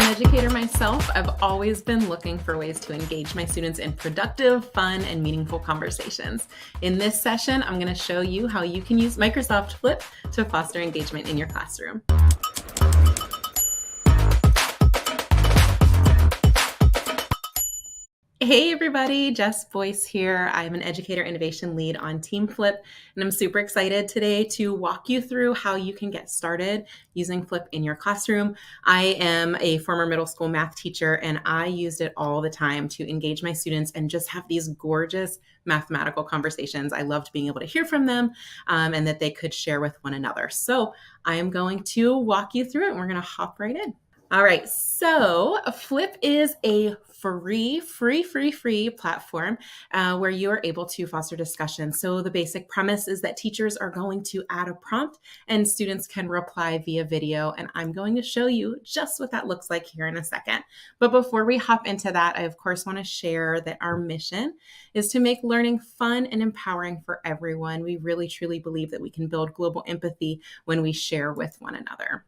educator myself, I've always been looking for ways to engage my students in productive, fun, and meaningful conversations. In this session, I'm going to show you how you can use Microsoft Flip to foster engagement in your classroom. Hey everybody, Jess Boyce here. I'm an Educator Innovation Lead on Team Flip, and I'm super excited today to walk you through how you can get started using Flip in your classroom. I am a former middle school math teacher, and I used it all the time to engage my students and just have these gorgeous mathematical conversations. I loved being able to hear from them and that they could share with one another. So I am going to walk you through it, and we're going to hop right in. All right, so Flip is a free platform where you are able to foster discussion. So the basic premise is that teachers are going to add a prompt and students can reply via video. And I'm going to show you just what that looks like here in a second. But before we hop into that, I of course want to share that our mission is to make learning fun and empowering for everyone. We really truly believe that we can build global empathy when we share with one another.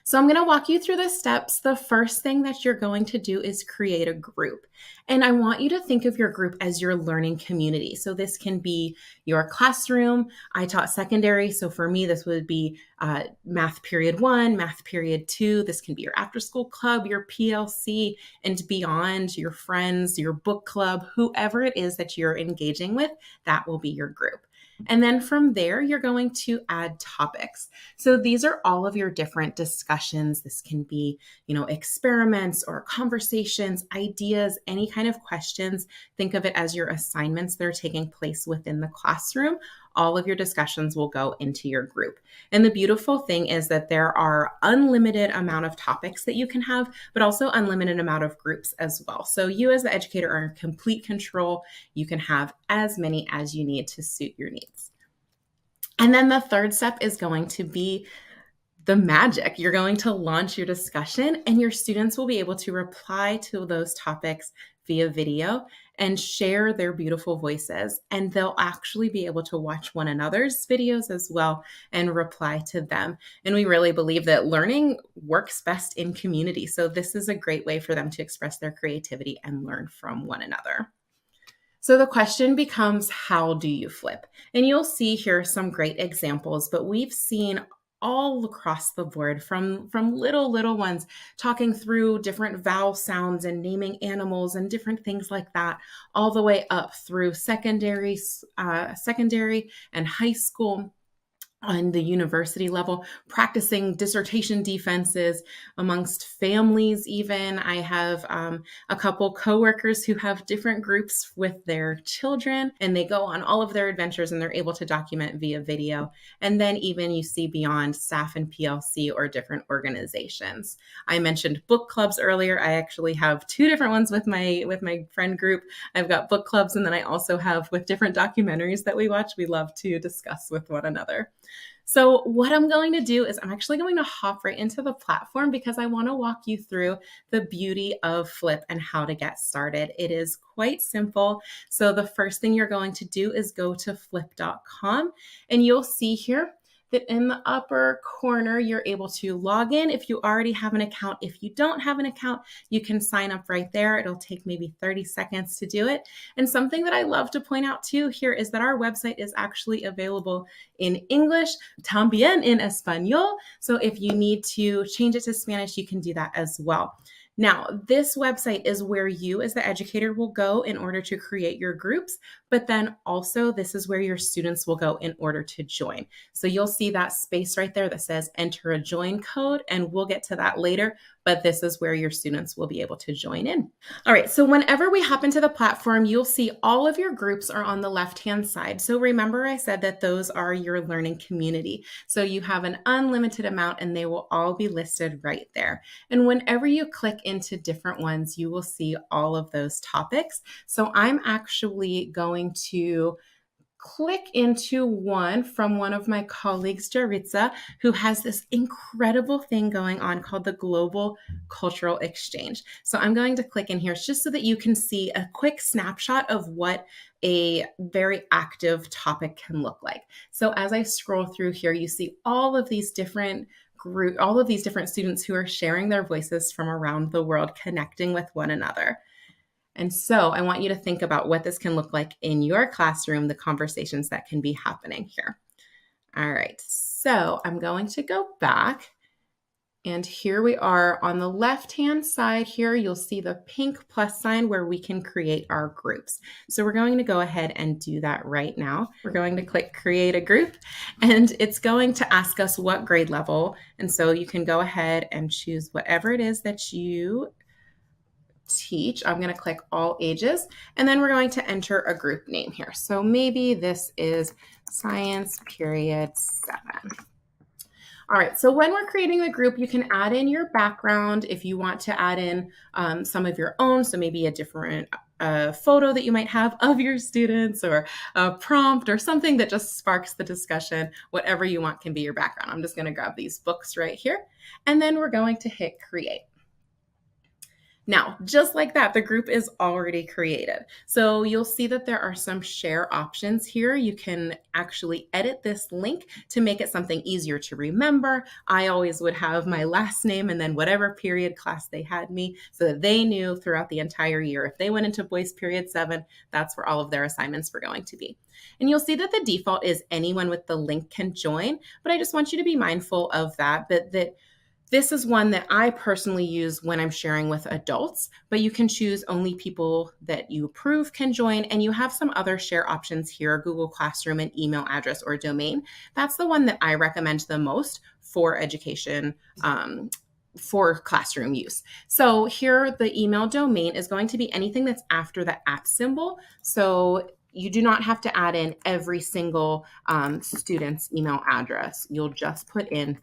So I'm going to walk you through the steps. The first thing that you're going to do is create a group. And I want you to think of your group as your learning community. So this can be your classroom. I taught secondary. So for me, this would be math period 1, math period 2. This can be your after school club, your PLC, and beyond, your friends, your book club, whoever it is that you're engaging with, that will be your group. And then from there, you're going to add topics. So these are all of your different discussions. This can be, experiments or conversations, ideas, any kind of questions. Think of it as your assignments that are taking place within the classroom. All of your discussions will go into your group. And the beautiful thing is that there are unlimited amount of topics that you can have, but also unlimited amount of groups as well. So you as the educator are in complete control. You can have as many as you need to suit your needs. And then the third step is going to be the magic. You're going to launch your discussion and your students will be able to reply to those topics via video and share their beautiful voices. And they'll actually be able to watch one another's videos as well and reply to them. And we really believe that learning works best in community. So this is a great way for them to express their creativity and learn from one another. So the question becomes, how do you flip? And you'll see here some great examples, but we've seen all across the board from little ones talking through different vowel sounds and naming animals and different things like that, all the way up through secondary and high school. On the university level, practicing dissertation defenses amongst families even. I have a couple coworkers who have different groups with their children, and they go on all of their adventures and they're able to document via video. And then even you see beyond staff and PLC or different organizations. I mentioned book clubs earlier. I actually have 2 different ones with my friend group. I've got book clubs, and then I also have with different documentaries that we watch. We love to discuss with one another. So what I'm going to do is I'm actually going to hop right into the platform because I want to walk you through the beauty of Flip and how to get started. It is quite simple. So the first thing you're going to do is go to flip.com, and you'll see here that in the upper corner, you're able to log in if you already have an account. If you don't have an account, you can sign up right there. It'll take maybe 30 seconds to do it. And something that I love to point out too here is that our website is actually available in English, también en español. So if you need to change it to Spanish, you can do that as well. Now, this website is where you as the educator will go in order to create your groups, but then also this is where your students will go in order to join. So you'll see that space right there that says enter a join code, and we'll get to that later, but this is where your students will be able to join in. All right, so whenever we hop into the platform, you'll see all of your groups are on the left-hand side. So remember I said that those are your learning community. So you have an unlimited amount and they will all be listed right there. And whenever you click into different ones, you will see all of those topics. So I'm actually going to click into one from one of my colleagues, Yaritza, who has this incredible thing going on called the Global Cultural Exchange. So I'm going to click in here just so that you can see a quick snapshot of what a very active topic can look like. So as I scroll through here, you see all of these different group, all of these different students who are sharing their voices from around the world, connecting with one another. And so I want you to think about what this can look like in your classroom, the conversations that can be happening here. All right, so I'm going to go back. And here we are on the left-hand side here, you'll see the pink plus sign where we can create our groups. So we're going to go ahead and do that right now. We're going to click create a group, and it's going to ask us what grade level. And so you can go ahead and choose whatever it is that you teach. I'm going to click all ages, and then we're going to enter a group name here. So maybe this is Science Period 7. All right, so when we're creating the group, you can add in your background if you want to add in some of your own, so maybe a different photo that you might have of your students, or a prompt or something that just sparks the discussion. Whatever you want can be your background. I'm just going to grab these books right here, and then we're going to hit create. Now, just like that, the group is already created. So you'll see that there are some share options here. You can actually edit this link to make it something easier to remember. I always would have my last name and then whatever period class they had me, so that they knew throughout the entire year. If they went into Voice Period 7, that's where all of their assignments were going to be. And you'll see that the default is anyone with the link can join, but I just want you to be mindful of that this is one that I personally use when I'm sharing with adults, but you can choose only people that you approve can join, and you have some other share options here, Google Classroom, and email address or domain. That's the one that I recommend the most for education, for classroom use. So here, the email domain is going to be anything that's after the @ symbol. So you do not have to add in every single student's email address. You'll just put in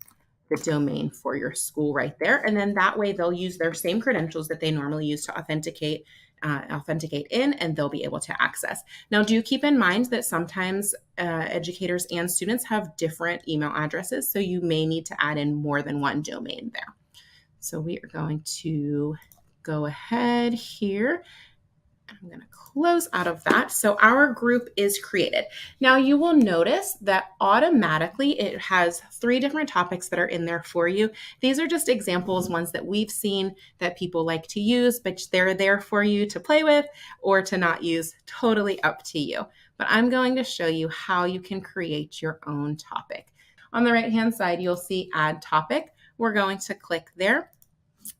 the domain for your school right there. And then that way they'll use their same credentials that they normally use to authenticate in, and they'll be able to access. Now, do keep in mind that sometimes educators and students have different email addresses, so you may need to add in more than one domain there. So we are going to go ahead here. I'm going to close out of that. So our group is created. Now you will notice that automatically it has 3 different topics that are in there for you. These are just examples, ones that we've seen that people like to use, but they're there for you to play with or to not use, totally up to you. But I'm going to show you how you can create your own topic. On the right-hand side, you'll see add topic. We're going to click there.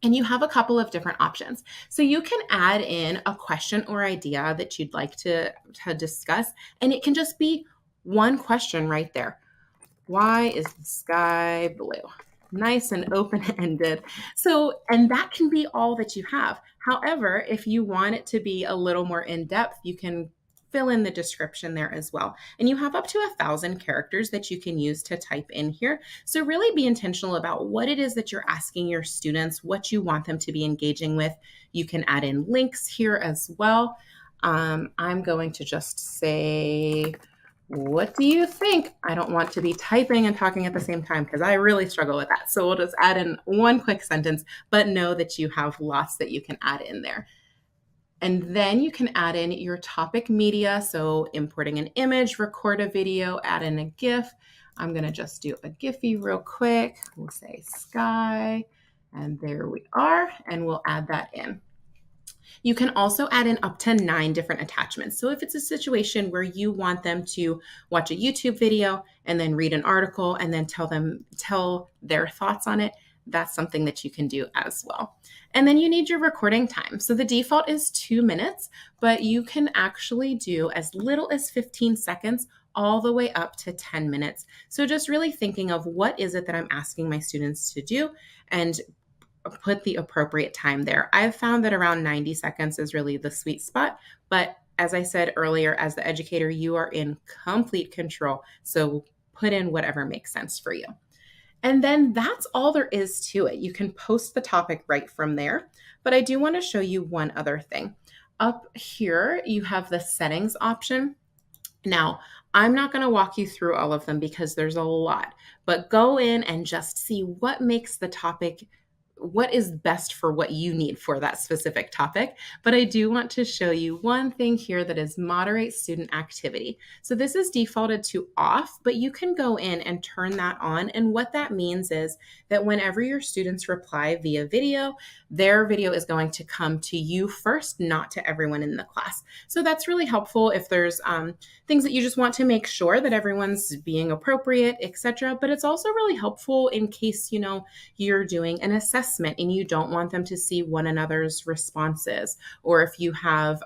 And you have a couple of different options. So you can add in a question or idea that you'd like to discuss, and it can just be one question right there. Why is the sky blue? Nice and open-ended. So, and that can be all that you have. However, if you want it to be a little more in-depth, you can fill in the description there as well. And you have up to 1,000 characters that you can use to type in here. So really be intentional about what it is that you're asking your students, what you want them to be engaging with. You can add in links here as well. I'm going to just say, what do you think? I don't want to be typing and talking at the same time because I really struggle with that. So we'll just add in one quick sentence, but know that you have lots that you can add in there. And then you can add in your topic media. So importing an image, record a video, add in a GIF. I'm going to just do a Giphy real quick. We'll say sky, and there we are. And we'll add that in. You can also add in up to 9 different attachments. So if it's a situation where you want them to watch a YouTube video and then read an article and then tell their thoughts on it, that's something that you can do as well. And then you need your recording time. So the default is 2 minutes, but you can actually do as little as 15 seconds all the way up to 10 minutes. So just really thinking of what is it that I'm asking my students to do and put the appropriate time there. I've found that around 90 seconds is really the sweet spot, but as I said earlier, as the educator, you are in complete control. So put in whatever makes sense for you. And then that's all there is to it. You can post the topic right from there, but I do want to show you one other thing. Up here, you have the settings option. Now, I'm not going to walk you through all of them because there's a lot, but go in and just see what makes the topic what is best for what you need for that specific topic. But I do want to show you one thing here that is moderate student activity. So this is defaulted to off, but you can go in and turn that on. And what that means is that whenever your students reply via video, their video is going to come to you first, not to everyone in the class. So that's really helpful if there's things that you just want to make sure that everyone's being appropriate, etc. But it's also really helpful in case, you're doing an assessment and you don't want them to see one another's responses, or if you have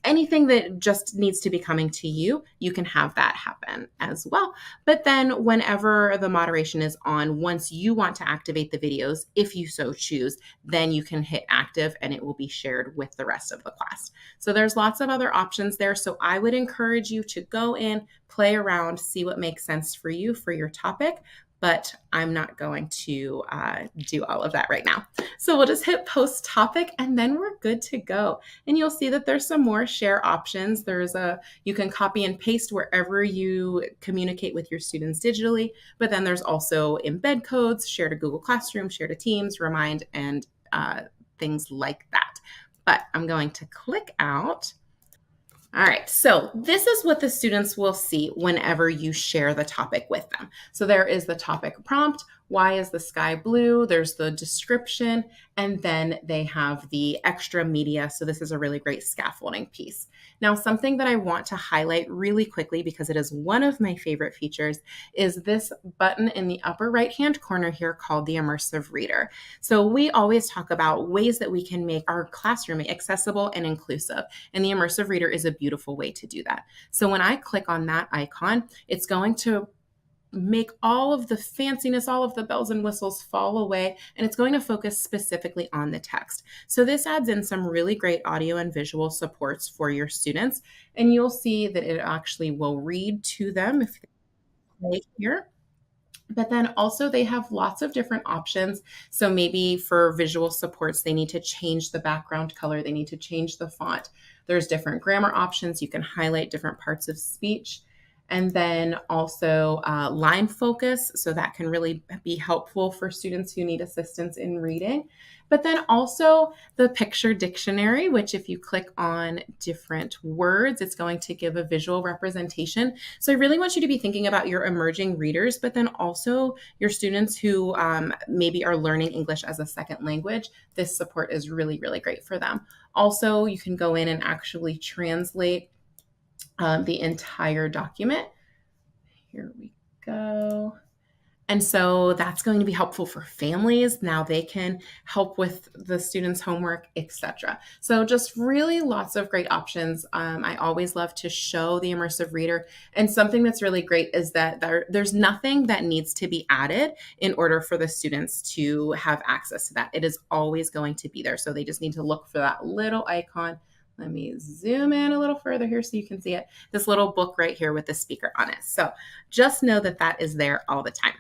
anything that just needs to be coming to you, you can have that happen as well. But then whenever the moderation is on, once you want to activate the videos, if you so choose, then you can hit active and it will be shared with the rest of the class. So there's lots of other options there. So I would encourage you to go in, play around, see what makes sense for you for your topic. But I'm not going to do all of that right now. So we'll just hit post topic and then we're good to go. And you'll see that there's some more share options. You can copy and paste wherever you communicate with your students digitally, but then there's also embed codes, share to Google Classroom, share to Teams, Remind, and things like that. But I'm going to click out. All right, so this is what the students will see whenever you share the topic with them. So there is the topic prompt, why is the sky blue? There's the description, and then they have the extra media. So this is a really great scaffolding piece. Now, something that I want to highlight really quickly, because it is one of my favorite features, is this button in the upper right-hand corner here called the Immersive Reader. So we always talk about ways that we can make our classroom accessible and inclusive, and the Immersive Reader is a beautiful way to do that. So when I click on that icon, it's going to make all of the fanciness, all of the bells and whistles fall away, and it's going to focus specifically on the text. So this adds in some really great audio and visual supports for your students, and you'll see that it actually will read to them if they play here. But then also they have lots of different options. So maybe for visual supports, they need to change the background color, they need to change the font. There's different grammar options. You can highlight different parts of speech. And then also line focus, so that can really be helpful for students who need assistance in reading. But then also the picture dictionary, which if you click on different words, it's going to give a visual representation. So I really want you to be thinking about your emerging readers, but then also your students who maybe are learning English as a second language. This support is really, really great for them. Also, you can go in and actually translate the entire document. Here we go. And so that's going to be helpful for families. Now they can help with the students' homework, etc. So just really lots of great options. I always love to show the Immersive Reader. And something that's really great is that there's nothing that needs to be added in order for the students to have access to that. It is always going to be there. So they just need to look for that little icon. Let me zoom in a little further here so you can see it. This little book right here with the speaker on it. So just know that that is there all the time.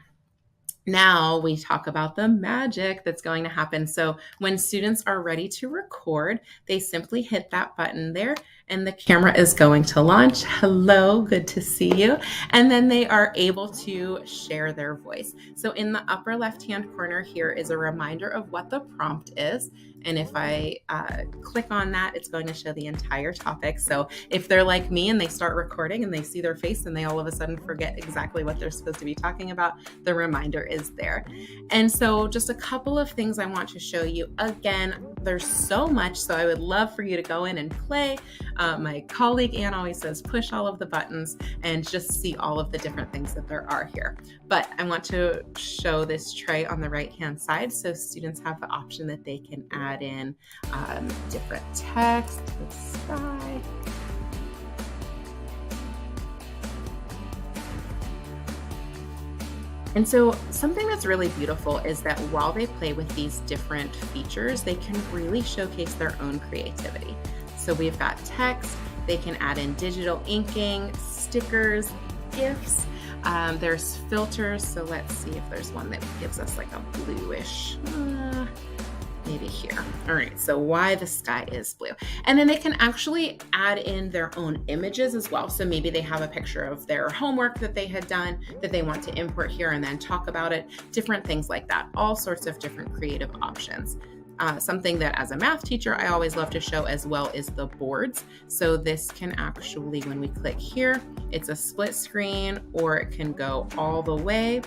Now we talk about the magic that's going to happen. So when students are ready to record, they simply hit that button there and the camera is going to launch. Hello, good to see you. And then they are able to share their voice. So in the upper left-hand corner here is a reminder of what the prompt is. And if I click on that, it's going to show the entire topic. So if they're like me and they start recording and they see their face and they all of a sudden forget exactly what they're supposed to be talking about, the reminder is there. And so just a couple of things I want to show you. Again, there's so much, so I would love for you to go in and play. My colleague Anne always says, push all of the buttons and just see all of the different things that there are here. But I want to show this tray on the right-hand side so students have the option that they can add in different text, the sky. And so something that's really beautiful is that while they play with these different features, they can really showcase their own creativity. So we've got text, they can add in digital inking, stickers, GIFs. There's filters. So let's see if there's one that gives us like a bluish. maybe here. All right, so why the sky is blue. And then they can actually add in their own images as well. So maybe they have a picture of their homework that they had done that they want to import here and then talk about it, different things like that, all sorts of different creative options. Something that as a math teacher, I always love to show as well is the boards. So this can actually, when we click here, it's a split screen or it can go all the way.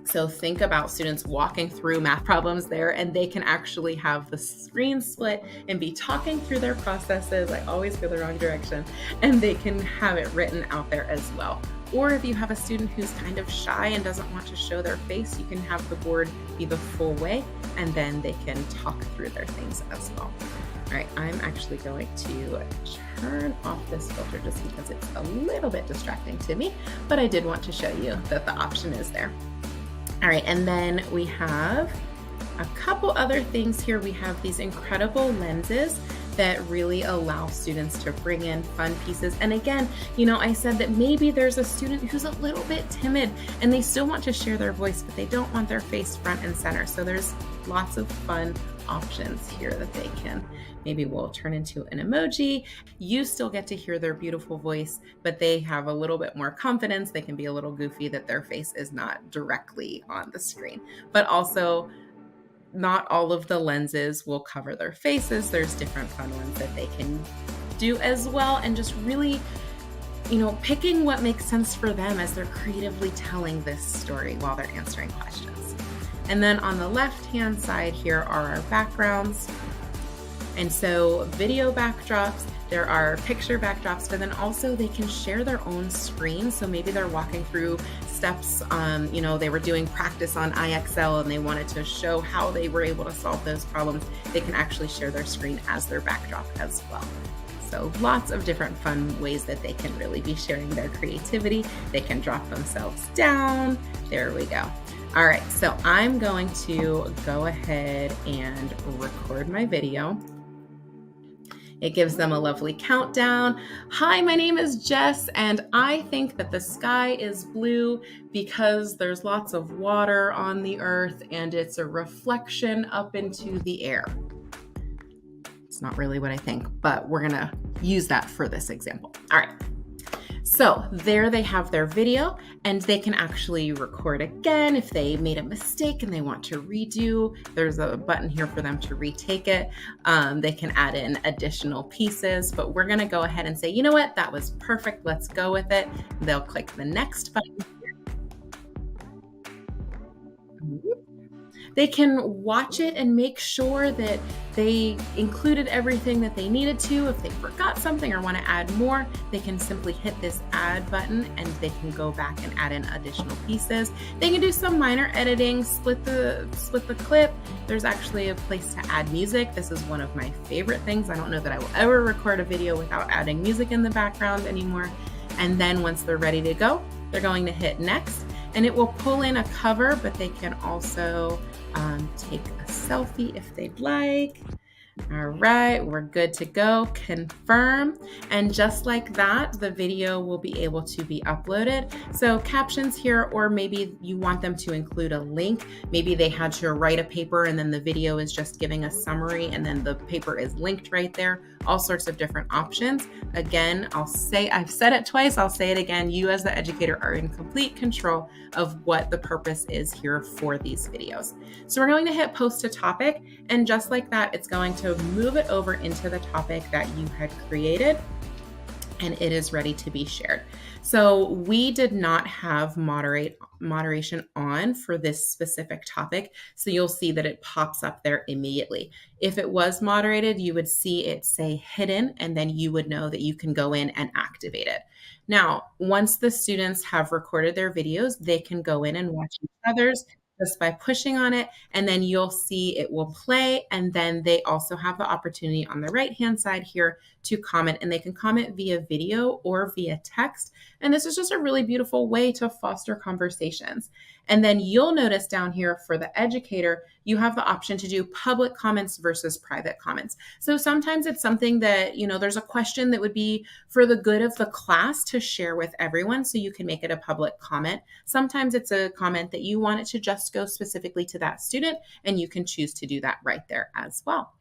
So think about students walking through math problems there, and they can actually have the screen split and be talking through their processes. I always go the wrong direction, and they can have it written out there as well. Or if you have a student who's kind of shy and doesn't want to show their face, you can have the board be the full way, and then they can talk through their things as well. All right, I'm actually going to turn off this filter just because it's a little bit distracting to me, but I did want to show you that the option is there. All right, and then we have a couple other things here. We have these incredible lenses that really allow students to bring in fun pieces. And again, I said that maybe there's a student who's a little bit timid and they still want to share their voice, but they don't want their face front and center. So there's lots of fun options here that they can, maybe we'll turn into an emoji. You still get to hear their beautiful voice, but they have a little bit more confidence. They can be a little goofy that their face is not directly on the screen, but also not all of the lenses will cover their faces. There's different fun ones that they can do as well. And just really, picking what makes sense for them as they're creatively telling this story while they're answering questions. And then on the left-hand side here are our backgrounds. And so video backdrops, there are picture backdrops, but then also they can share their own screen. So maybe they're walking through steps, they were doing practice on IXL and they wanted to show how they were able to solve those problems. They can actually share their screen as their backdrop as well. So lots of different fun ways that they can really be sharing their creativity. They can drop themselves down. There we go. All right, so I'm going to go ahead and record my video. It gives them a lovely countdown. Hi, my name is Jess, and I think that the sky is blue because there's lots of water on the earth and it's a reflection up into the air. It's not really what I think, but we're gonna use that for this example. All right. So there they have their video, and they can actually record again if they made a mistake and they want to redo. There's a button here for them to retake it. They can add in additional pieces, but we're gonna go ahead and say, you know what, that was perfect, let's go with it. They'll click the next button. They can watch it and make sure that they included everything that they needed to. If they forgot something or want to add more, they can simply hit this add button and they can go back and add in additional pieces. They can do some minor editing, split the clip. There's actually a place to add music. This is one of my favorite things. I don't know that I will ever record a video without adding music in the background anymore. And then once they're ready to go, they're going to hit next, and it will pull in a cover, but they can also take a selfie if they'd like. All right, we're good to go. Confirm. And just like that, the video will be able to be uploaded. So captions here, or maybe you want them to include a link. Maybe they had to write a paper and then the video is just giving a summary and then the paper is linked right there. All sorts of different options. Again, I've said it twice, I'll say it again. You as the educator are in complete control of what the purpose is here for these videos. So we're going to hit post to topic, and just like that, it's going to move it over into the topic that you had created, and it is ready to be shared. So we did not have moderation on for this specific topic, so you'll see that it pops up there immediately. If it was moderated, you would see it say hidden, and then you would know that you can go in and activate it. Now, once the students have recorded their videos, they can go in and watch each other's just by pushing on it, and then you'll see it will play, and then they also have the opportunity on the right-hand side here to comment, and they can comment via video or via text, and this is just a really beautiful way to foster conversations. And then you'll notice down here for the educator, you have the option to do public comments versus private comments. So sometimes it's something that, there's a question that would be for the good of the class to share with everyone, so you can make it a public comment. Sometimes it's a comment that you want it to just go specifically to that student, and you can choose to do that right there as well.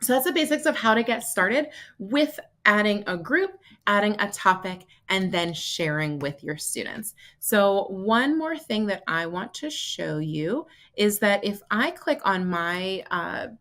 So that's the basics of how to get started with adding a group, adding a topic, and then sharing with your students. So one more thing that I want to show you is that if I click on my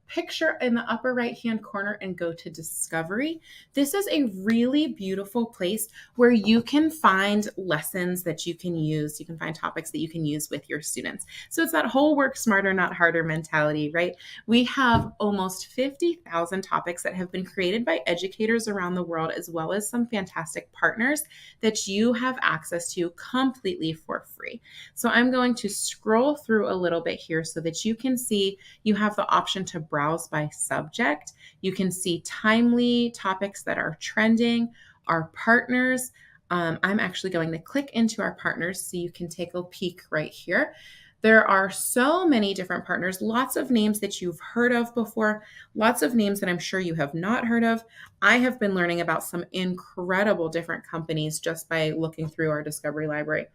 picture in the upper right-hand corner and go to Discovery, this is a really beautiful place where you can find lessons that you can use. You can find topics that you can use with your students. So it's that whole work smarter, not harder mentality, right? We have almost 50,000 topics that have been created by educators around the world, as well as some fantastic partners that you have access to completely for free. So I'm going to scroll through a little bit here so that you can see you have the option to browse by subject. You can see timely topics that are trending, our partners. I'm actually going to click into our partners so you can take a peek right here. There are so many different partners, lots of names that you've heard of before, lots of names that I'm sure you have not heard of. I have been learning about some incredible different companies just by looking through our Discovery library.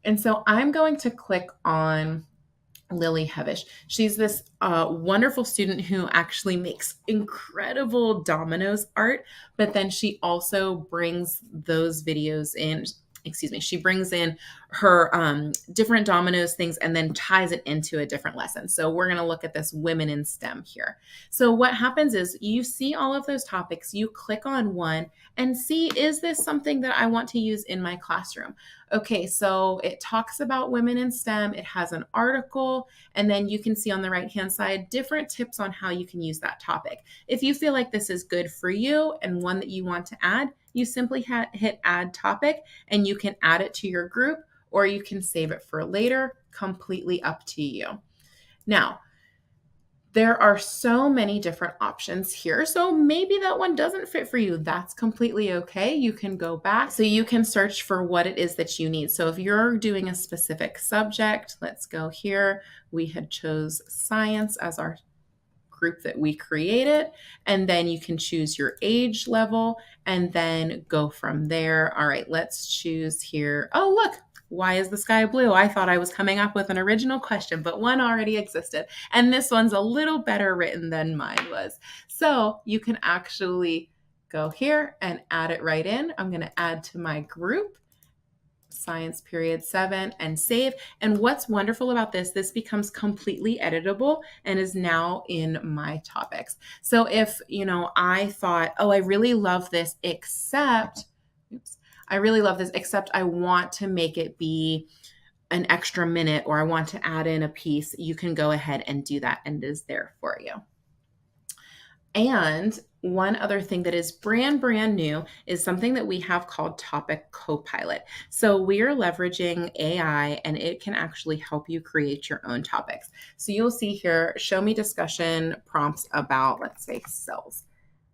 And so I'm going to click on Lily Hevish. She's this wonderful student who actually makes incredible dominoes art, but then she also brings those videos in. She brings in her different dominoes things and then ties it into a different lesson. So we're going to look at this women in STEM here. So what happens is you see all of those topics, you click on one and see, is this something that I want to use in my classroom? Okay, so it talks about women in STEM. It has an article, and then you can see on the right-hand side different tips on how you can use that topic. If you feel like this is good for you and one that you want to add, you simply hit add topic, and you can add it to your group, or you can save it for later, completely up to you. Now, there are so many different options here. So maybe that one doesn't fit for you. That's completely okay. You can go back. So you can search for what it is that you need. So if you're doing a specific subject, let's go here. We had chose science as our group that we created, and then you can choose your age level and then go from there. All right, let's choose here. Oh, look. Why is the sky blue? I thought I was coming up with an original question, but one already existed. And this one's a little better written than mine was. So you can actually go here and add it right in. I'm going to add to my group, Science Period 7, and save. And what's wonderful about this becomes completely editable and is now in my topics. So if, I thought, oh, I really love this, except I want to make it be an extra minute, or I want to add in a piece, you can go ahead and do that, and it is there for you. And one other thing that is brand new is something that we have called Topic Copilot. So we are leveraging AI, and it can actually help you create your own topics. So you'll see here, show me discussion prompts about, let's say, cells.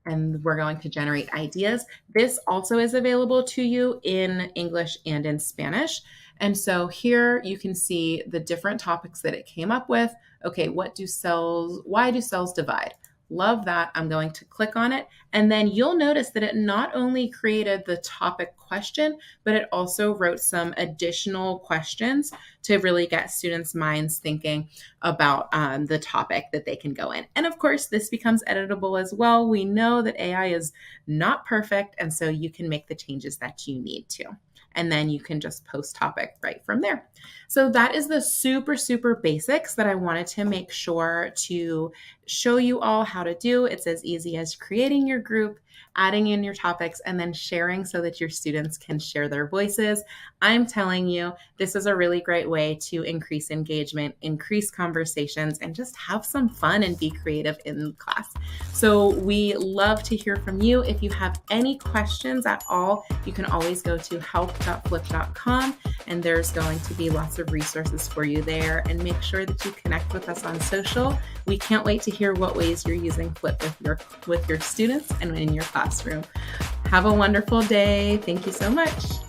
And we're going to generate ideas. This also is available to you in English and in Spanish. And so here you can see the different topics that it came up with. Okay, why do cells divide? Love that. I'm going to click on it. And then you'll notice that it not only created the topic question, but it also wrote some additional questions to really get students' minds thinking about the topic that they can go in. And of course, this becomes editable as well. We know that AI is not perfect, and so you can make the changes that you need to. And then you can just post topic right from there. So that is the super basics that I wanted to make sure to show you all how to do. It's as easy as creating your group, adding in your topics, and then sharing so that your students can share their voices. I'm telling you, this is a really great way to increase engagement, increase conversations, and just have some fun and be creative in class. So we love to hear from you. If you have any questions at all, you can always go to help.flip.com, and there's going to be lots of resources for you there. And make sure that you connect with us on social. We can't wait to hear what ways you're using Flip with your students and in your classroom. Have a wonderful day. Thank you so much.